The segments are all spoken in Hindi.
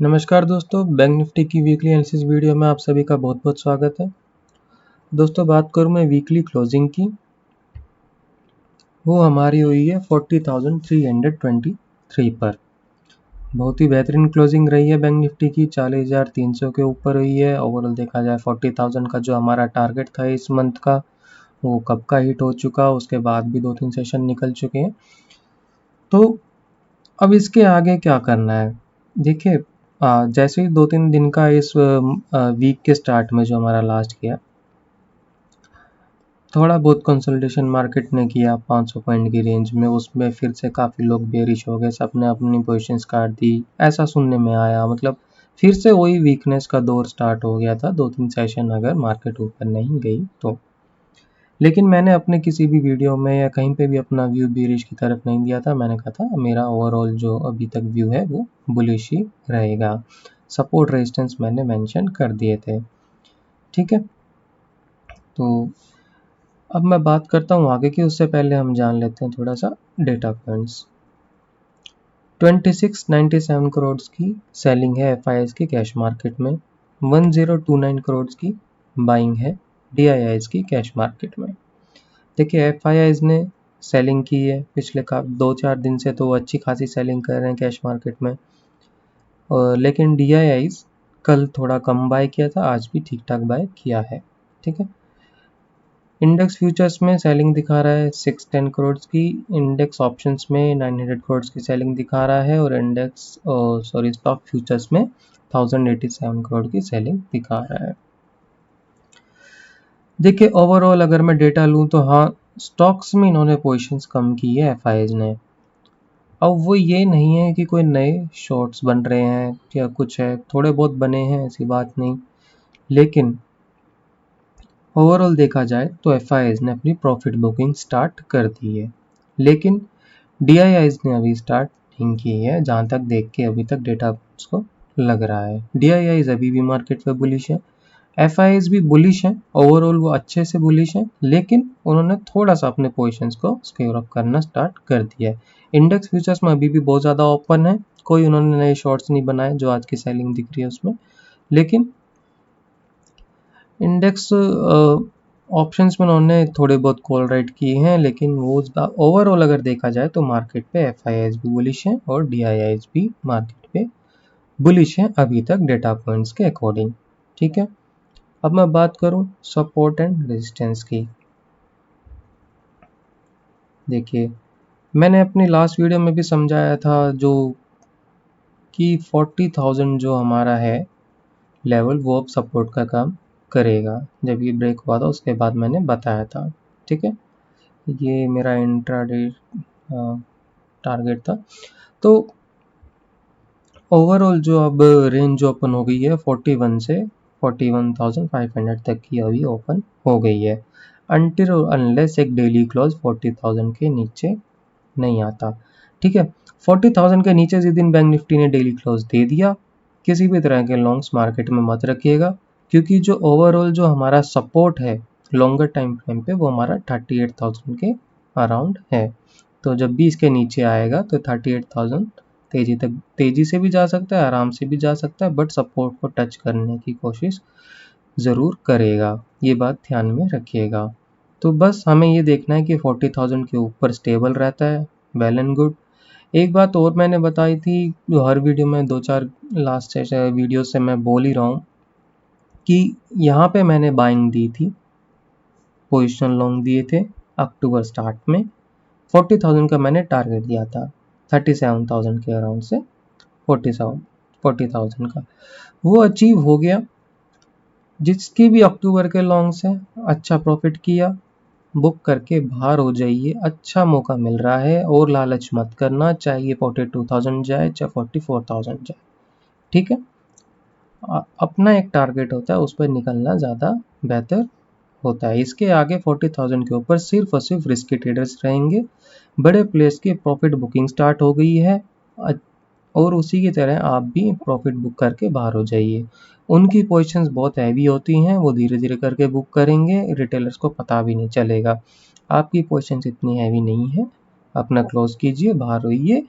नमस्कार दोस्तों, बैंक निफ्टी की वीकली एनालिसिस वीडियो में आप सभी का बहुत बहुत स्वागत है। दोस्तों बात करूं मैं वीकली क्लोजिंग की, वो हमारी हुई है 40,323 पर। बहुत ही बेहतरीन क्लोजिंग रही है बैंक निफ्टी की, 40,300 के ऊपर हुई है। ओवरऑल देखा जाए 40,000 का जो हमारा टारगेट था इस मंथ का, वो कब का हिट हो चुका, उसके बाद भी 2-3 सेशन निकल चुके हैं। तो अब इसके आगे क्या करना है, देखिए जैसे ही 2-3 दिन का इस वीक के स्टार्ट में जो हमारा लास्ट किया, थोड़ा बहुत कंसोलिडेशन मार्केट ने किया 500 पॉइंट की रेंज में, उसमें फिर से काफ़ी लोग बेरिश हो गए, सबने अपनी पोजीशंस काट दी, ऐसा सुनने में आया। मतलब फिर से वही वीकनेस का दौर स्टार्ट हो गया था 2-3 सेशन अगर मार्केट ऊपर नहीं गई तो। लेकिन मैंने अपने किसी भी वीडियो में या कहीं पे भी अपना व्यू बेरिश की तरफ नहीं दिया था। मैंने कहा था मेरा ओवरऑल जो अभी तक व्यू है वो बुलिश ही रहेगा। सपोर्ट रेजिस्टेंस मैंने मेंशन कर दिए थे, ठीक है। तो अब मैं बात करता हूँ आगे की, उससे पहले हम जान लेते हैं थोड़ा सा डेटा पॉइंट्स। 2697 करोड़ की सेलिंग है एफआईआईज की कैश मार्केट में, 1029 करोड़ की बाइंग है डीआईआईज की कैश मार्केट में। देखिए एफआईआईज ने सेलिंग की है पिछले 2-4 दिन से, तो अच्छी खासी सेलिंग कर रहे हैं कैश मार्केट में। लेकिन डीआईआईज कल थोड़ा कम बाय किया था, आज भी ठीक ठाक बाय किया है, ठीक है। इंडेक्स फ्यूचर्स में सेलिंग दिखा रहा है 610 करोड़ की, इंडेक्स ऑप्शंस में 900 करोड़ की सेलिंग दिखा रहा है, और स्टॉक फ्यूचर्स में 1087 करोड़ की सेलिंग दिखा रहा है। देखिए ओवरऑल अगर मैं डेटा लूँ तो हाँ, स्टॉक्स में इन्होंने पोजीशंस कम की है एफआईआईज ने। अब वो ये नहीं है कि कोई नए शॉर्ट्स बन रहे हैं या कुछ है, थोड़े बहुत बने हैं ऐसी बात नहीं, लेकिन ओवरऑल देखा जाए तो एफआईआईज ने अपनी प्रॉफिट बुकिंग स्टार्ट कर दी है, लेकिन डीआईआईज ने अभी स्टार्ट नहीं की है, जहाँ तक देख के अभी तक डेटा को लग रहा है। डीआईआईज अभी भी मार्केट पे बुलिश है, एफआईआईज भी बुलिश है, ओवरऑल वो अच्छे से बुलिश है, लेकिन उन्होंने थोड़ा सा अपने पोजीशंस को स्क्वेयर अप करना स्टार्ट कर दिया है। इंडेक्स फ्यूचर्स में अभी भी बहुत ज़्यादा ओपन है, कोई उन्होंने नए शॉर्ट्स नहीं बनाए जो आज की सेलिंग दिख रही है उसमें, लेकिन इंडेक्स ऑप्शंस में उन्होंने थोड़े बहुत कॉल राइट किए हैं, लेकिन वो ओवरऑल अगर देखा जाए तो मार्केट पे एफआईआईज भी बुलिश हैं और डीआईआईज भी मार्केट पे बुलिश हैं अभी तक डेटा पॉइंट्स के अकॉर्डिंग, ठीक है। अब मैं बात करूं सपोर्ट एंड रेजिस्टेंस की। देखिए मैंने अपनी लास्ट वीडियो में भी समझाया था जो कि 40,000 जो हमारा है लेवल, वो अब सपोर्ट का काम करेगा। जब ये ब्रेक हुआ था उसके बाद मैंने बताया था, ठीक है। ये मेरा इंट्राडे टारगेट था। तो ओवरऑल जो अब रेंज ओपन हो गई है 41 से 41,500 तक की अभी ओपन हो गई है, अनटिल और अनलेस एक डेली क्लोज 40,000 के नीचे नहीं आता, ठीक है। 40,000 के नीचे जिस दिन बैंक निफ्टी ने डेली क्लोज दे दिया, किसी भी तरह के लॉन्ग्स मार्केट में मत रखिएगा, क्योंकि जो ओवरऑल जो हमारा सपोर्ट है लॉन्गर टाइम फ्रेम पे वो हमारा 38,000 के अराउंड है। तो जब भी इसके नीचे आएगा तो 38,000 तेजी से भी जा सकता है, आराम से भी जा सकता है, बट सपोर्ट को टच करने की कोशिश ज़रूर करेगा, ये बात ध्यान में रखिएगा। तो बस हमें ये देखना है कि 40,000 के ऊपर स्टेबल रहता है, वेल एंड गुड। एक बात और मैंने बताई थी, जो हर वीडियो में 2-4 लास्ट वीडियो से मैं बोल ही रहा हूँ, कि यहाँ पे मैंने बाइंग दी थी, पोजिशन लॉन्ग दिए थे अक्टूबर स्टार्ट में, 40,000 का मैंने टारगेट दिया था, 37,000 के अराउंड से 40,000 का वो अचीव हो गया। जिसकी भी अक्टूबर के लॉन्ग से अच्छा प्रॉफिट किया, बुक करके बाहर हो जाइए, अच्छा मौका मिल रहा है, और लालच मत करना, चाहे 42,000 जाए चाहे 44,000 जाए, ठीक है। अपना एक टारगेट होता है, उस पर निकलना ज़्यादा बेहतर होता है। इसके आगे 40,000 के ऊपर सिर्फ और सिर्फ रिस्की ट्रेडर्स रहेंगे। बड़े प्लेयर्स की प्रॉफिट बुकिंग स्टार्ट हो गई है, और उसी की तरह आप भी प्रॉफिट बुक करके बाहर हो जाइए। उनकी पोजीशंस बहुत हैवी होती हैं, वो धीरे धीरे करके बुक करेंगे, रिटेलर्स को पता भी नहीं चलेगा। आपकी पोजीशंस इतनी हैवी नहीं है, अपना क्लोज कीजिए, बाहर होइए,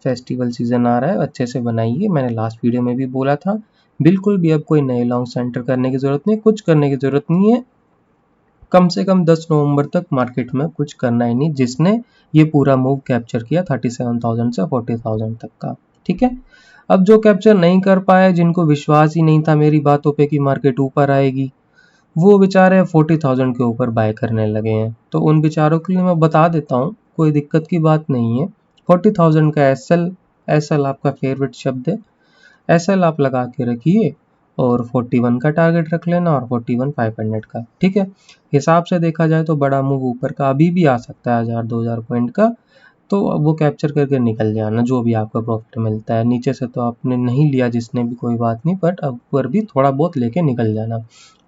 फेस्टिवल सीजन आ रहा है, अच्छे से बनाइए। मैंने लास्ट वीडियो में भी बोला था, बिल्कुल भी अब कोई नए लॉन्ग सेंटर करने की ज़रूरत नहीं, कुछ करने की ज़रूरत नहीं है। कम से कम 10 नवंबर तक मार्केट में कुछ करना ही नहीं, जिसने ये पूरा मूव कैप्चर किया 37,000 से 40,000 तक का। ठीक है, अब जो कैप्चर नहीं कर पाए, जिनको विश्वास ही नहीं था मेरी बातों पे कि मार्केट ऊपर आएगी, वो बेचारे 40,000 के ऊपर बाय करने लगे हैं। तो उन बेचारों के लिए मैं बता देता हूँ, कोई दिक्कत की बात नहीं है। 40,000 का एसएल, एसएल आपका फेवरेट शब्द है, एसएल आप लगा के रखिए और 41 का टारगेट रख लेना और 41,500 का। ठीक है, हिसाब से देखा जाए तो बड़ा मूव ऊपर का अभी भी आ सकता है 1000-2000 पॉइंट का, तो वो कैप्चर करके निकल जाना, जो भी आपका प्रॉफिट मिलता है। नीचे से तो आपने नहीं लिया जिसने भी, कोई बात नहीं, बट ऊपर भी थोड़ा बहुत लेके निकल जाना।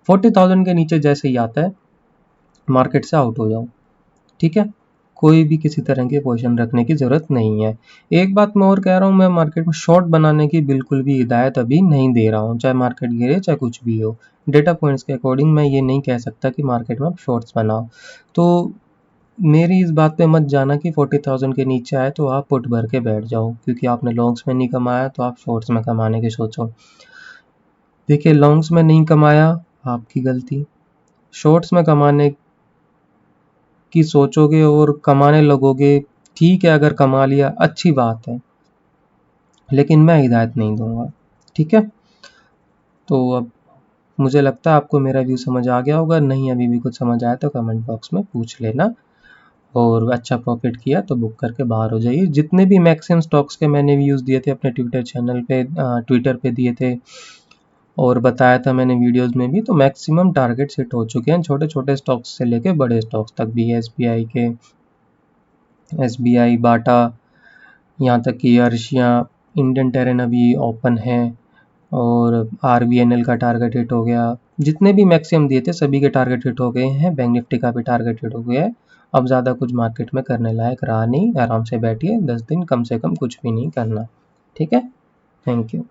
40,000 के नीचे जैसे ही आता है मार्केट से आउट हो जाओ। ठीक है, कोई भी किसी तरह की पोजीशन रखने की ज़रूरत नहीं है। एक बात मैं और कह रहा हूँ, मैं मार्केट में शॉर्ट बनाने की बिल्कुल भी हिदायत अभी नहीं दे रहा हूँ, चाहे मार्केट गिरे चाहे कुछ भी हो। डेटा पॉइंट्स के अकॉर्डिंग मैं ये नहीं कह सकता कि मार्केट में आप शॉर्ट्स बनाओ। तो मेरी इस बात पे मत जाना कि 40,000 के नीचे आए तो आप पुट भर के बैठ जाओ, क्योंकि आपने लॉन्ग्स में नहीं कमाया तो आप शॉर्ट्स में कमाने की सोचो। देखिए, लॉन्ग्स में नहीं कमाया आपकी गलती, शॉर्ट्स में कमाने की सोचोगे और कमाने लगोगे, ठीक है, अगर कमा लिया अच्छी बात है, लेकिन मैं हिदायत नहीं दूंगा। ठीक है, तो अब मुझे लगता है आपको मेरा व्यू समझ आ गया होगा, नहीं अभी भी कुछ समझ आया तो कमेंट बॉक्स में पूछ लेना। और अच्छा प्रॉफिट किया तो बुक करके बाहर हो जाइए। जितने भी मैक्सिमम स्टॉक्स के मैंने व्यूज़ दिए थे अपने ट्विटर चैनल पे, ट्विटर पे दिए थे और बताया था मैंने वीडियोस में भी, तो मैक्सिमम टारगेट हिट हो चुके हैं, छोटे छोटे स्टॉक्स से लेके बड़े स्टॉक्स तक भी। एसबीआई के, एसबीआई, बाटा, यहाँ तक कि अर्शिया, इंडियन टेरेन अभी ओपन है, और आरबीएनएल का टारगेट हिट हो गया। जितने भी मैक्सिमम दिए थे सभी के टारगेट हिट हो गए हैं। बैंक निफ्टी का भी टारगेट हिट हो गया है। अब ज़्यादा कुछ मार्केट में करने लायक रहा नहीं, आराम से बैठिए, 10 दिन कम से कम कुछ भी नहीं करना। ठीक है, थैंक यू।